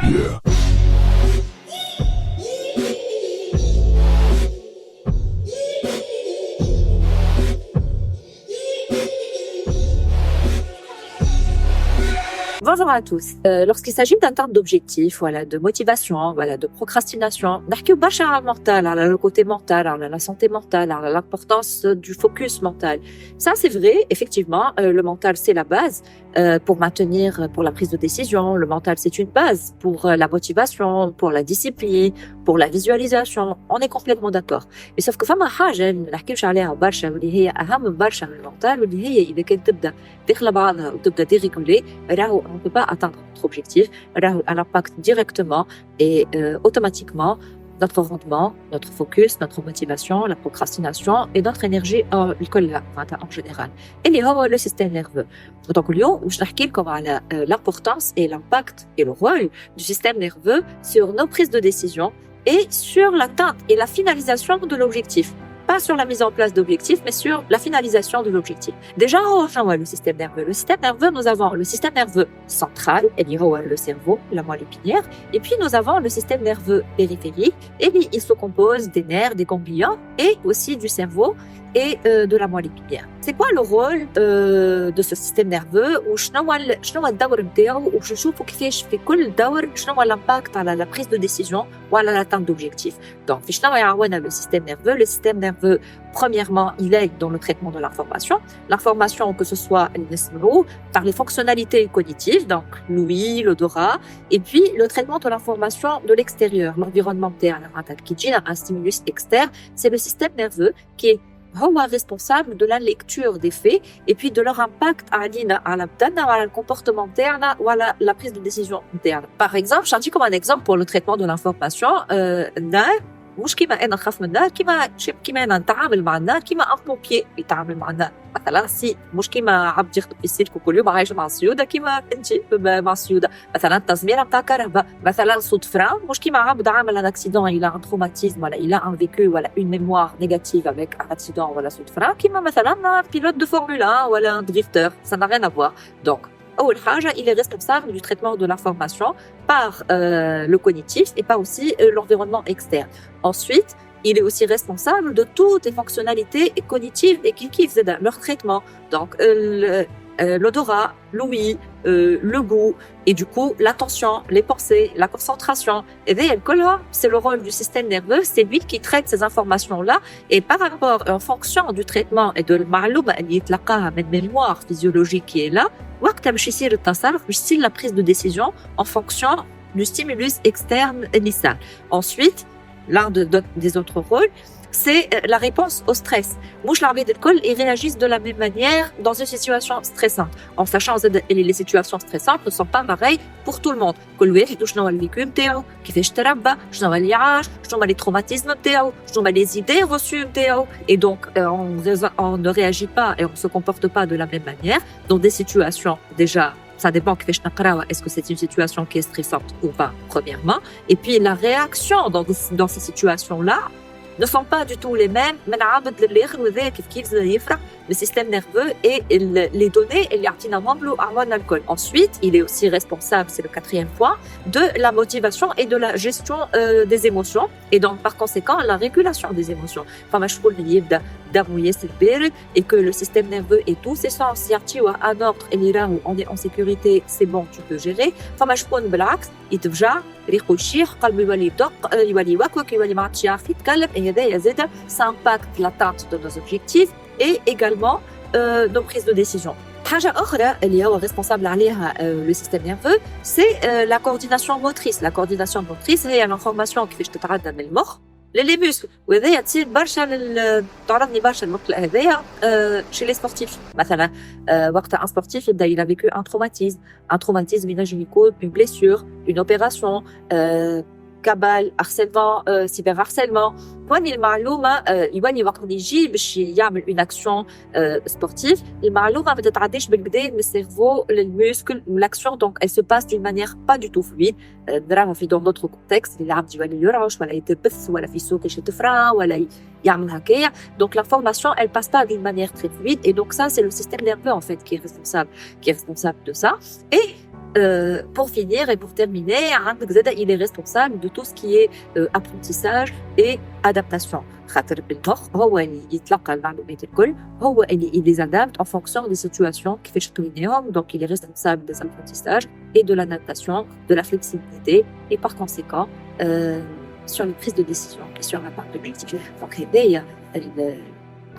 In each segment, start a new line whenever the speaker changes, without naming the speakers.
Bonjour à tous. Lorsqu'il s'agit d'atteinte d'objectifs, voilà, de motivation, voilà, de procrastination, نحكيو برشا على mental, على le côté mental, على la santé mentale, على l'importance du focus mental. Ça, c'est vrai, effectivement, le mental, c'est la base pour maintenir, pour la prise de décision. Le mental, c'est une base pour la motivation, pour la discipline, pour la visualisation. On est complètement d'accord. Mais sauf que فما حاجة ما نحكيوش عليها برشا واللي هي أهم برشا من المنتال واللي هي إذا كانت تبدأ داخلة بعضها وتبدأ ديريغولي راهو on ne peut pas atteindre notre objectif, elle impacte directement et automatiquement notre rendement, notre focus, notre motivation, la procrastination et notre énergie en général. Et le système nerveux. Donc, اليوم je نحكي لكم على l'importance et l'impact et le rôle du système nerveux sur nos prises de décision et sur l'atteinte et la finalisation de l'objectif. Pas sur la mise en place d'objectifs, mais sur la finalisation de l'objectif. Déjà, on voit le système nerveux. Le système nerveux, nous avons le système nerveux central, et le cerveau, la moelle épinière, et puis nous avons le système nerveux périphérique, et il se compose des nerfs, des ganglions, et aussi du cerveau et de la moelle épinière. C'est quoi le rôle de ce système nerveux وشنو الدور نتاعو وشوفوا كيفاش في كل دور شنو l'impact على la prise de décision وعلى l'atteinte d'objectifs. Donc في شنو يعاوننا le système nerveux? Le système nerveux, premièrement, il aide dans le traitement de l'information. L'information, que ce soit par les fonctionnalités cognitives, donc l'ouïe, l'odorat, et puis le traitement de l'information de l'extérieur, l'environnement interne, qui dit un stimulus externe, c'est le système nerveux qui est responsable de la lecture des faits et puis de leur impact à le comportement interne ou à la prise de décision interne. Par exemple, je dis comme un exemple pour le traitement de l'information, مش كيما انا نخاف من النار كيما انا نتعامل مع النار كيما ان بومبيي يتعامل مع النار مثلا سي مش كيما عبد يخدم في السلك وكل يوم عايش مع السيوده كيما انت مع السيوده مثلا التزميره نتاع كهرباء مثلا صوت فران مش كيما عبد عامل ان اكسيدون الى ان تروماتيزم ولا الى ان فيكو ولا اون ميموار نيجاتيف افيك ان اكسيدون ولا صوت فران كيما مثلا بيلوت دو فورمولا 1 ولا دريفتر ça n'a rien à voir. Donc أول حاجة, il est responsable du traitement de l'information par le cognitif et pas aussi l'environnement externe. Ensuite, il est aussi responsable de toutes les fonctionnalités cognitives et qui faisaient leur traitement. Donc, l'odorat, l'ouïe, le goût et du coup l'attention, les pensées, la concentration. Et c'est le rôle du système nerveux, c'est lui qui traite ces informations-là et par rapport en fonction du traitement et de la mémoire physiologique qui est là, la prise de décision en fonction du stimulus externe initial. Ensuite, l'un des autres rôles, c'est la réponse au stress. Mouche l'armée d'école, ils réagissent de la même manière dans une situation stressante. En sachant que les situations stressantes ne sont pas pareilles pour tout le monde. كل واحد وشنو الفيكو نتاعو كيفاش تربى شنو اللي عاش شنو les traumatismes نتاعو شنو les idées reçues نتاعو et donc on ne réagit pas et on ne se comporte pas de la même manière dans des situations déjà. Ça dépend est-ce que c'est une situation qui est stressante ou pas, premièrement. Et puis la réaction dans ces situations-là ne sont pas du tout les mêmes. Le système nerveux et les données Ensuite, il est aussi responsable, c'est le 4e point, de la motivation et de la gestion des émotions et donc par conséquent la régulation des émotions. Et que le système nerveux et tous ses sens un ordre et où on est en sécurité, c'est bon, tu peux gérer. Ça impacte l'atteinte de nos objectifs et également nos prises de décision. حاجة أخرى اللي هو responsable عليها le système nerveux, c'est la coordination motrice. La coordination motrice هي l'information كيفاش تتعدى من المخ للي muscles وهذايا تصير برشا تعرضني برشا المقلق هذايا chez les sportifs مثلا وقت un sportif يبدا il a vécu un traumatisme ينجم يكون une blessure, une opération, كبال harcèlement, cyberharcèlement. واني المعلومه يولي وقت يجي باش يعمل اون اكسيون سبورتيف المعلومه ما تتعديش بالكدا من السيرفو للموسكل والاكسيون دونك elle se passe d'une manière pas du tout fluide. نراها في دون دوتر كونتكست اللي العبد يولي يرعش ولا يتبث ولا في صوت يشتفرا ولا يعمل هكايا. Donc l'information elle passe pas d'une manière très fluide et donc ça c'est le système nerveux en fait qui est responsable de ça. Et pour finir et pour terminer, عندك زادة il est responsable de tout ce qui est apprentissage et adaptation. خاطر بالمخ هو اللي يتلقى المعلومات الكل، هو اللي il les adapte en fonction des situations كيفاش تكوينيهم. Donc il est responsable des apprentissages et de l'adaptation, de la flexibilité et par conséquent sur les prises de décision et sur la part de l'objectif. Donc هذايا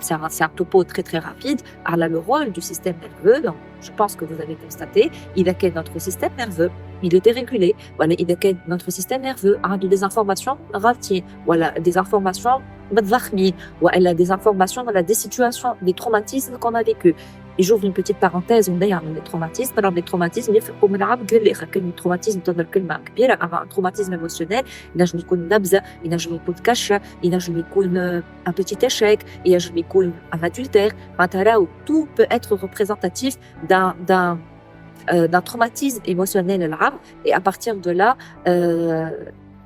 c'est un topo très très rapide à le rôle du système nerveux. Donc, je pense que vous avez constaté, il a que notre système nerveux, il est dérégulé. Voilà, il a que notre système nerveux a des informations rapides, voilà, des informations متضخمين, ou elle a des informations dans des situations, des traumatismes qu'on a vécu. Et j'ouvre une petite parenthèse, on dit les traumatismes. Alors les traumatismes يفرقوا من العبد للآخر. كلمة traumatisme تظل كلمة كبيرة. Un traumatisme émotionnel ينجم يكون نبذة، ينجم يكون كشة، ينجم يكون un petit échec، ينجم يكون un adultère. معناتها tout peut être représentatif d'un traumatisme émotionnel العام. Et à partir de là,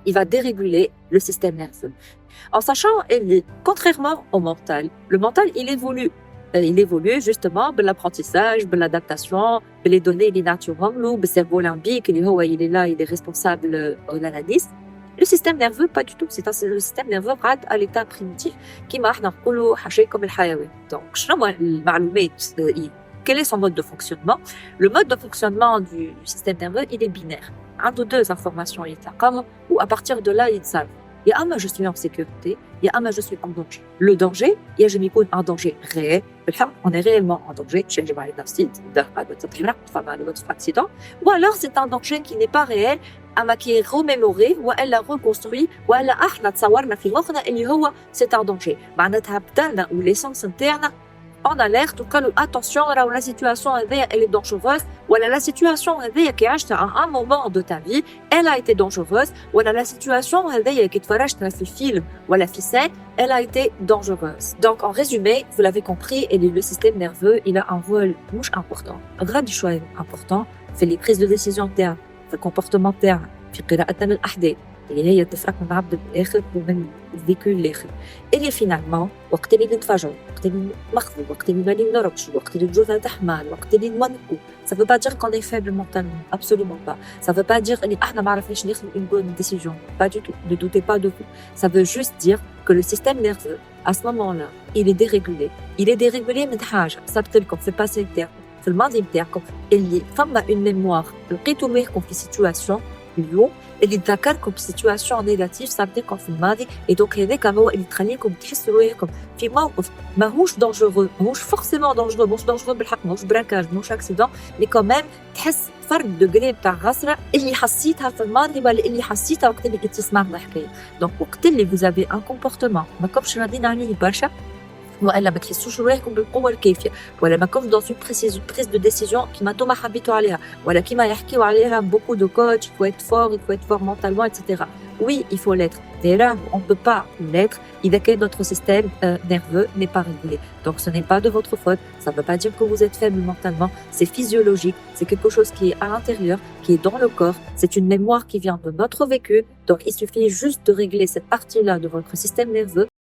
il va déréguler le système nerveux. En sachant, contrairement au mental, le mental, il évolue justement de l'apprentissage, de l'adaptation, de les données les naturelles, le cerveau limbique, il est là, il est responsable de l'analyse. Le système nerveux, pas du tout. C'est le système nerveux à l'état primitif qui marche dans le comme le hayawan. Donc, quel est son mode de fonctionnement? Le mode de fonctionnement du système nerveux, il est binaire. Un ou deux informations, ou à partir de là, il savent. Il y a un je suis en sécurité, il y a un je suis en danger. Le danger, il y a jamais un danger réel. On est réellement en danger. Accident. Ou alors c'est un danger qui n'est pas réel, qui est remémoré, ou elle a reconstruit, ou elle a c'est un danger. Ou l'essence interne en alerte, ou attention, la situation elle est dangereuse, ou la situation qui est à un moment de ta vie, elle a été dangereuse, ou la situation qui est le film ou la ficelle, elle a été dangereuse. Donc en résumé, vous l'avez compris, le système nerveux, il a un rôle important, important, fait les prises de décision interne, fait le comportement interne, في قراءة الأحداث اللي هي تفرق من عبد الآخر ومن الذكر الآخر. اللي فينالمون وقت اللي نتفاجئوا، وقت اللي نخفوا، وقت اللي ما نضربش، وقت اللي الجثة تحمل، وقت اللي نونكو. Ça veut pas dire qu'on est faible mentalement, absolument pas. Ça veut pas dire اللي احنا ما عرفناش ناخذ une bonne décision, pas du tout. Ne doutez pas de vous. Ça veut juste dire que le système nerveux, à ce moment-là, il est dérégulé. Il est dérégulé من حاجة ثابت لكم في الباسي نتاعكم، في الماضي نتاعكم، اللي فما une mémoire لقيتوا معكم في situation اليوم اللي تذكركم بسيتواسيون نيجاتيف صارتلكم في الماضي. اي دونك هذاك هو اللي تخليكم تحسوا روحكم في موقف ماهوش دونجورو، ماهوش فورسيمون دونجورو، ماهوش دونجورو بالحق، ماهوش براكاج، ماهوش اكسيدون، مي كوميم تحس فرق دوغري تاع غسره اللي حسيتها في الماضي ولا اللي حسيتها وقت اللي كنت تسمع الحكايه. دونك وقت اللي فوزافي ان كومبورتمون ماكمش راضيين عليه برشا، والا ما تحسوش روحكم بالقوه الكافيه، ولا ما كنتش دون اون بريز دو ديسيزيون كيما نتوما حبيتوا عليها، ولا كيما يحكيوا عليها بوكو دو كوتش، il faut être fort mentalement, etc. Oui, il faut l'être. Mais là, on ne peut pas l'être dès que notre système nerveux n'est pas régulé. Donc, ce n'est pas de votre faute. Ça ne veut pas dire que vous êtes faible mentalement. C'est physiologique. C'est quelque chose qui est à l'intérieur, qui est dans le corps. C'est une mémoire qui vient de notre vécu. Donc, il suffit juste de régler cette partie-là de votre système nerveux